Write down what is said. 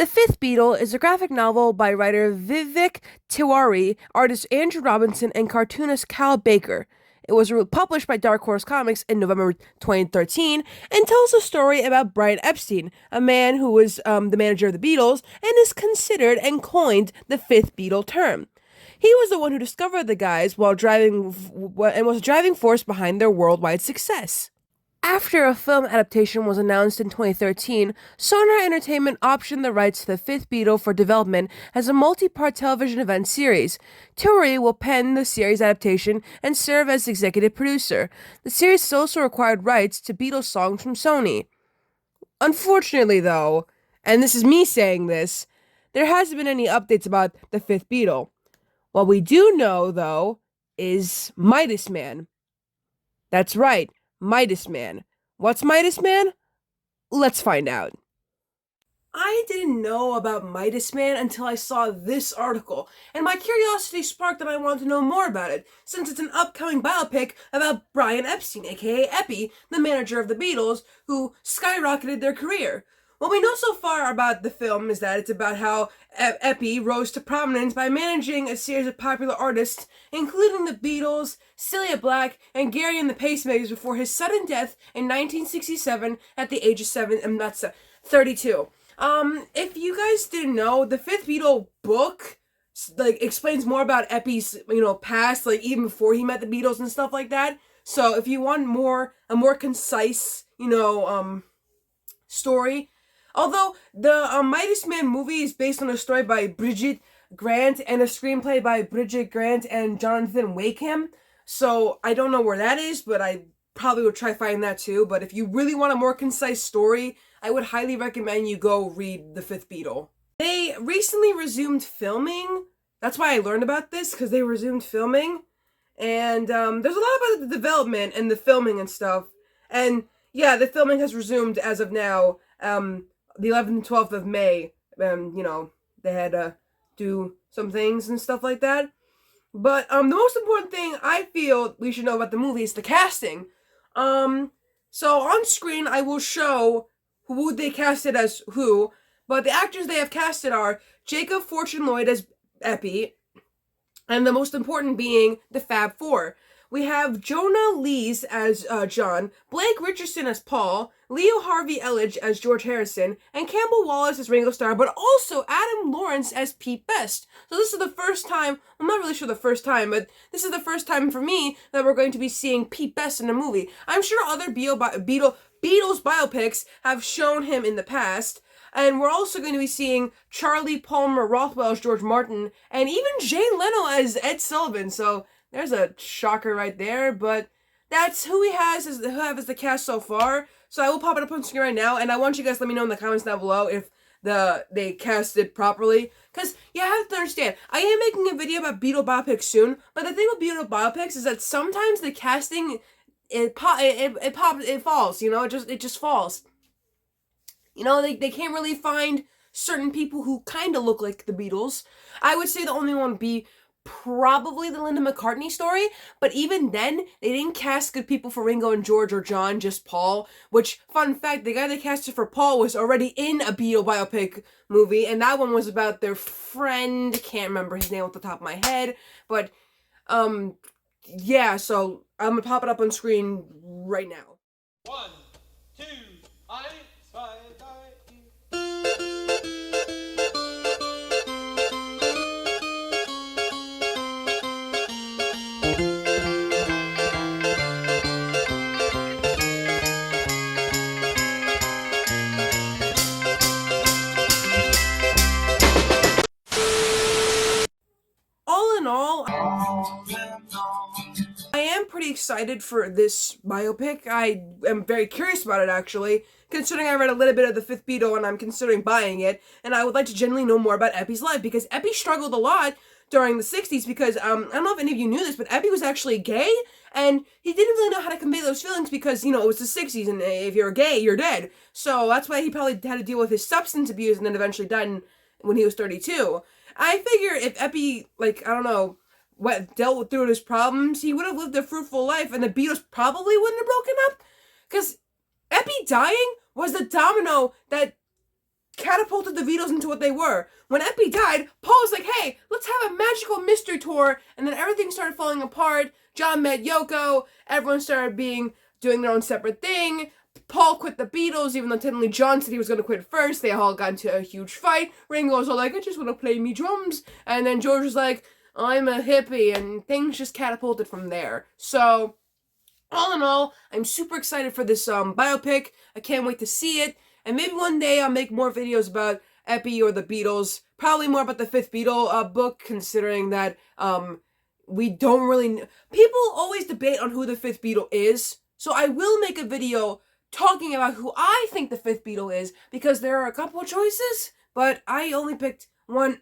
The Fifth Beatle is a graphic novel by writer Vivek Tiwari, artist Andrew Robinson, and cartoonist Cal Baker. It was published by Dark Horse Comics in November 2013 and tells a story about Brian Epstein, a man who was the manager of the Beatles and is considered and coined the Fifth Beatle term. He was the one who discovered the guys while driving and was the driving force behind their worldwide success. After a film adaptation was announced in 2013, Sonar Entertainment optioned the rights to the Fifth Beatle for development as a multi-part television event series. Tiwari will pen the series adaptation and serve as executive producer. The series has also acquired rights to Beatles songs from Sony. Unfortunately, though, and this is me saying this, there hasn't been any updates about the Fifth Beatle. What we do know, though, is Midas Man. That's right. Midas Man. What's Midas Man? Let's find out. I didn't know about Midas Man until I saw this article, and my curiosity sparked and I wanted to know more about it, since it's an upcoming biopic about Brian Epstein, aka Eppie, the manager of the Beatles, who skyrocketed their career. What we know so far about the film is that it's about how Eppie rose to prominence by managing a series of popular artists, including the Beatles, Celia Black, and Gary and the Pacemakers before his sudden death in 1967 at the age of 32. If you guys didn't know, the Fifth Beatle book explains more about Eppie's past, even before he met the Beatles and stuff like that. So if you want a more concise story. Although the Midas Man movie is based on a story by Bridget Grant and a screenplay by Bridget Grant and Jonathan Wakeham, so I don't know where that is, but I probably would try finding that too. But if you really want a more concise story, I would highly recommend you go read The Fifth Beatle. They recently resumed filming. That's why I learned about this, because they resumed filming. And there's a lot about the development and the filming and stuff. And yeah, the filming has resumed as of now. The 11th and 12th of May, they had to do some things and stuff like that. But the most important thing I feel we should know about the movie is the casting. So on screen I will show who they casted as who, but the actors they have casted are Jacob Fortune Lloyd as Eppie, and the most important being the Fab Four. We have Jonah Lees as John, Blake Richardson as Paul, Leo Harvey Elledge as George Harrison, and Campbell Wallace as Ringo Starr, but also Adam Lawrence as Pete Best. So this is the first time, I'm not really sure the first time, but this is the first time for me that we're going to be seeing Pete Best in a movie. I'm sure other Beatles biopics have shown him in the past, and we're also going to be seeing Charlie Palmer Rothwell as George Martin, and even Jay Leno as Ed Sullivan, so there's a shocker right there, but that's who he has as the cast so far. So I will pop it up on screen right now, and I want you guys to let me know in the comments down below if they cast it properly. Because you have to understand, I am making a video about Beatle biopics soon, but the thing with Beatle biopics is that sometimes the casting it falls. It just falls. They can't really find certain people who kind of look like the Beatles. I would say the only one would be probably the Linda McCartney story, but even then, they didn't cast good people for Ringo and George or John, just Paul, which, fun fact, the guy they casted for Paul was already in a Beatle biopic movie, and that one was about their friend, can't remember his name off the top of my head, but, yeah, so I'm gonna pop it up on screen right now. 1, 2, 1, 2, 3. All in all, I am pretty excited for this biopic. I am very curious about it, actually, considering I read a little bit of The Fifth Beatle and I'm considering buying it, and I would like to genuinely know more about Eppie's life, because Eppie struggled a lot during the 60s because, I don't know if any of you knew this, but Eppie was actually gay, and he didn't really know how to convey those feelings because, it was the 60s, and if you're gay, you're dead. So that's why he probably had to deal with his substance abuse and then eventually died when he was 32. I figure if Eppie, dealt through his problems, he would have lived a fruitful life, and the Beatles probably wouldn't have broken up. Because Eppie dying was the domino that catapulted the Beatles into what they were. When Epi died, Paul was like, hey, let's have a magical mystery tour, and then everything started falling apart. John met Yoko, everyone started doing their own separate thing. Paul quit the Beatles, even though technically John said he was going to quit first. They all got into a huge fight. Ringo was all like, I just want to play me drums. And then George was like, I'm a hippie, and things just catapulted from there. So, all in all, I'm super excited for this biopic. I can't wait to see it. And maybe one day I'll make more videos about Epi or the Beatles. Probably more about the Fifth Beatle book, considering that we don't really... People always debate on who the Fifth Beatle is. So I will make a video talking about who I think the Fifth Beatle is, because there are a couple of choices, but I only picked one.